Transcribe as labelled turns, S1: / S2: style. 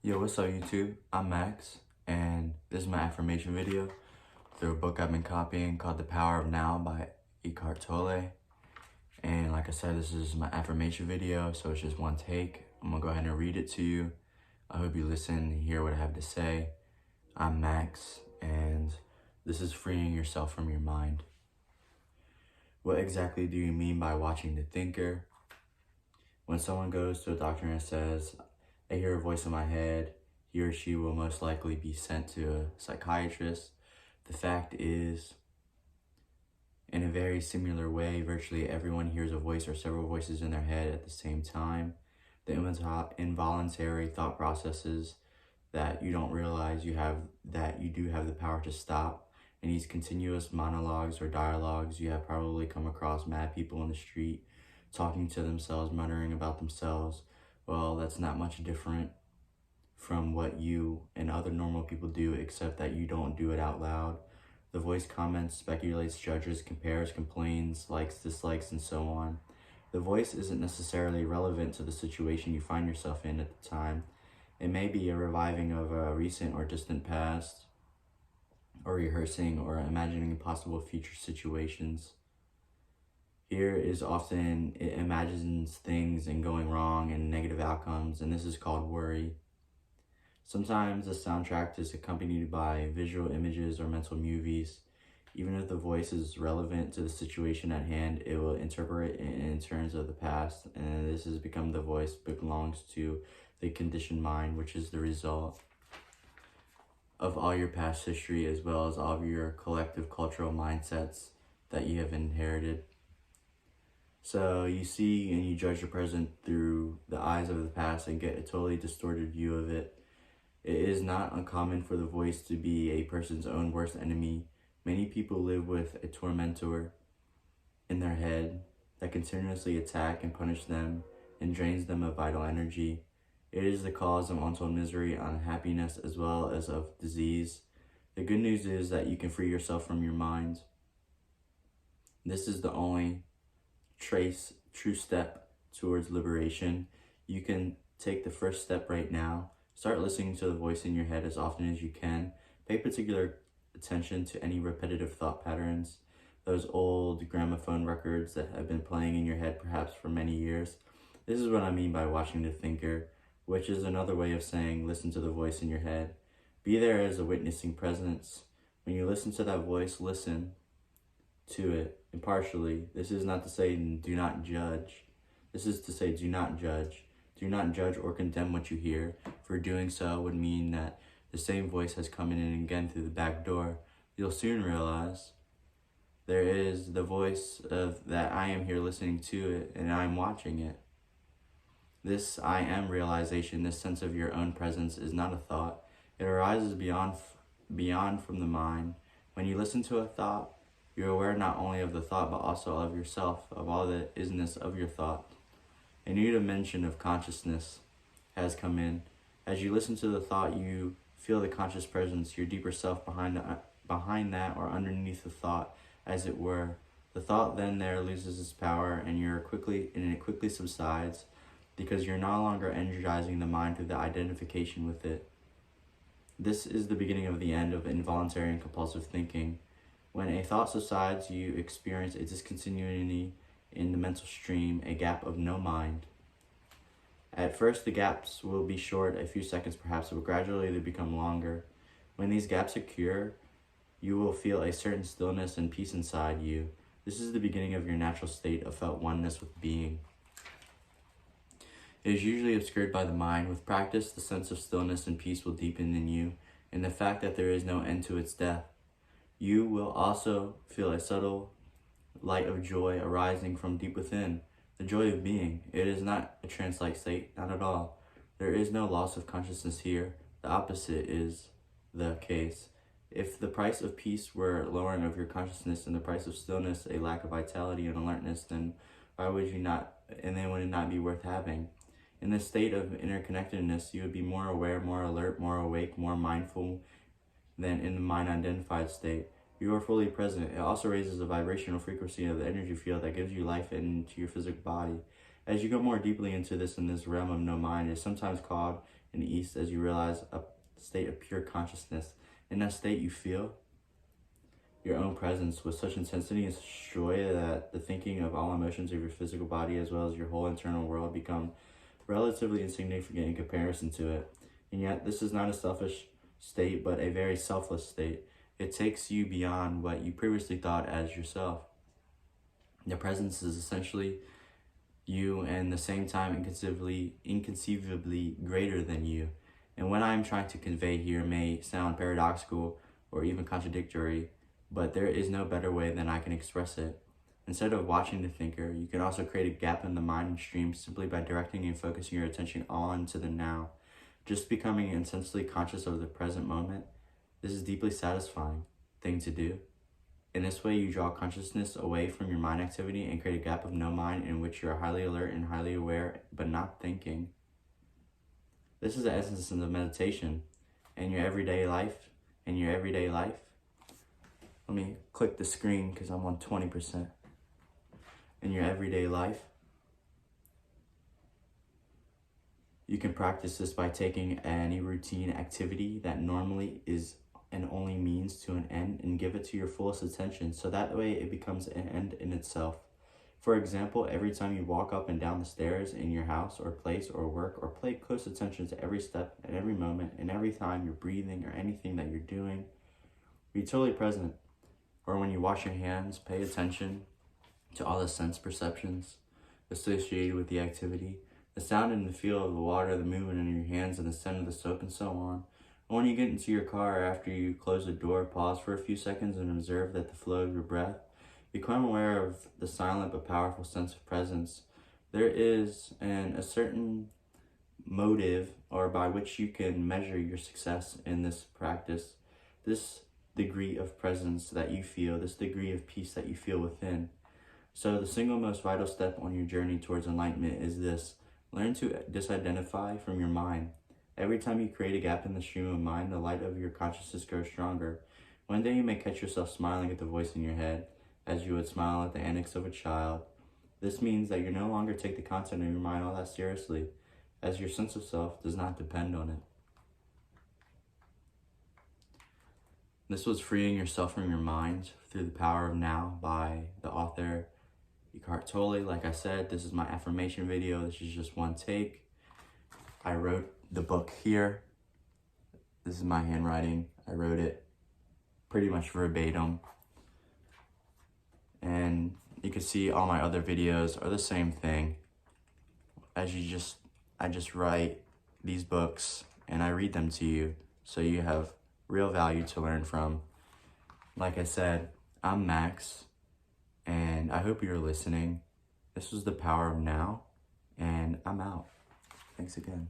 S1: Yo, what's up YouTube? I'm Max, and this is my affirmation video through a book I've been copying called The Power of Now by Eckhart Tolle. And like I said, this is my affirmation video, so it's just one take. I'm gonna go ahead and read it to you. I hope you listen and hear what I have to say. I'm Max, and this is freeing yourself from your mind. What exactly do you mean by watching the thinker? When someone goes to a doctor and says, I hear a voice in my head, he or she will most likely be sent to a psychiatrist. The fact is, in a very similar way, virtually everyone hears a voice or several voices in their head at the same time. The involuntary thought processes that you don't realize you have, that you do have the power to stop. In these continuous monologues or dialogues, you have probably come across mad people in the street, talking to themselves, muttering about themselves. Well, that's not much different from what you and other normal people do, except that you don't do it out loud. The voice comments, speculates, judges, compares, complains, likes, dislikes, and so on. The voice isn't necessarily relevant to the situation you find yourself in at the time. It may be a reviving of a recent or distant past, or rehearsing or imagining possible future situations. Here is often, it imagines things and going wrong and negative outcomes, and this is called worry. Sometimes the soundtrack is accompanied by visual images or mental movies. Even if the voice is relevant to the situation at hand, it will interpret it in terms of the past, and this has become the voice belongs to the conditioned mind, which is the result of all your past history as well as all of your collective cultural mindsets that you have inherited. So you see and you judge the present through the eyes of the past and get a totally distorted view of it. It is not uncommon for the voice to be a person's own worst enemy. Many people live with a tormentor in their head that continuously attack and punish them and drains them of vital energy. It is the cause of untold misery, unhappiness, as well as of disease. The good news is that you can free yourself from your mind. This is the only true step towards liberation. You can take the first step right now. Start listening to the voice in your head as often as you can. Pay particular attention to any repetitive thought patterns, those old gramophone records that have been playing in your head perhaps for many years. This is what I mean by watching the thinker, which is another way of saying listen to the voice in your head. Be there as a witnessing presence. When you listen to that voice, listen to it impartially. This is not to say do not judge. This is to say do not judge. Do not judge or condemn what you hear, for doing so would mean that the same voice has come in again through the back door. You'll soon realize there is the voice of that I am here listening to it and I am watching it. This I am realization, this sense of your own presence is not a thought. It arises beyond from the mind. When you listen to a thought, you're aware not only of the thought, but also of yourself, of all the isness of your thought. A new dimension of consciousness has come in. As you listen to the thought, you feel the conscious presence, your deeper self behind that or underneath the thought, as it were. The thought then there loses its power and it quickly subsides because you're no longer energizing the mind through the identification with it. This is the beginning of the end of involuntary and compulsive thinking. When a thought subsides, you experience a discontinuity in the mental stream, a gap of no mind. At first, the gaps will be short, a few seconds perhaps, but gradually they become longer. When these gaps occur, you will feel a certain stillness and peace inside you. This is the beginning of your natural state of felt oneness with being. It is usually obscured by the mind. With practice, the sense of stillness and peace will deepen in you, and the fact that there is no end to its death. You will also feel a subtle light of joy arising from deep within, the joy of being. It is not a trance-like state, not at all. There is no loss of consciousness here. The opposite is the case. If the price of peace were lowering of your consciousness and the price of stillness a lack of vitality and alertness, then why would you not, and then would it not be worth having? In this state of interconnectedness, you would be more aware, more alert, more awake, more mindful than in the mind-identified state. You are fully present. It also raises the vibrational frequency of the energy field that gives you life into your physical body. As you go more deeply into this in this realm of no mind, it is sometimes called and east as you realize a state of pure consciousness. In that state, you feel your own presence with such intensity and such joy that the thinking of all emotions of your physical body as well as your whole internal world become relatively insignificant in comparison to it. And yet, this is not a selfish state, but a very selfless state. It takes you beyond what you previously thought as yourself. The presence is essentially you and the same time inconceivably greater than you. And what I'm trying to convey here may sound paradoxical or even contradictory, but there is no better way than I can express it. Instead of watching the thinker, you can also create a gap in the mind and stream simply by directing and focusing your attention all into the now. Just becoming intensely conscious of the present moment. This is a deeply satisfying thing to do. In this way, you draw consciousness away from your mind activity and create a gap of no mind in which you are highly alert and highly aware, but not thinking. This is the essence of the meditation in your everyday life. Let me click the screen because I'm on 20%. In your everyday life, you can practice this by taking any routine activity that normally is and only means to an end and give it to your fullest attention, so that way it becomes an end in itself. For example, every time you walk up and down the stairs in your house or place or work, or pay close attention to every step and every moment and every time you're breathing or anything that you're doing, be totally present. Or when you wash your hands, pay attention to all the sense perceptions associated with the activity, the sound and the feel of the water, the movement in your hands, and the scent of the soap, and so on. And when you get into your car, after you close the door, pause for a few seconds and observe that the flow of your breath. Become aware of the silent but powerful sense of presence. There is a certain motive or by which you can measure your success in this practice. This degree of presence that you feel, this degree of peace that you feel within. So the single most vital step on your journey towards enlightenment is this. Learn to disidentify from your mind. Every time you create a gap in the stream of mind, the light of your consciousness grows stronger. One day you may catch yourself smiling at the voice in your head, as you would smile at the antics of a child. This means that you no longer take the content of your mind all that seriously, as your sense of self does not depend on it. This was Freeing Yourself from Your Mind Through the Power of Now by the author Eckhart Tolle. Like I said, this is my affirmation video. This is just one take. I wrote the book here. This is my handwriting. I wrote it pretty much verbatim. And you can see all my other videos are the same thing. I just write these books and I read them to you so you have real value to learn from. Like I said, I'm Max, and I hope you're listening. This was The Power of Now, and I'm out. Thanks again.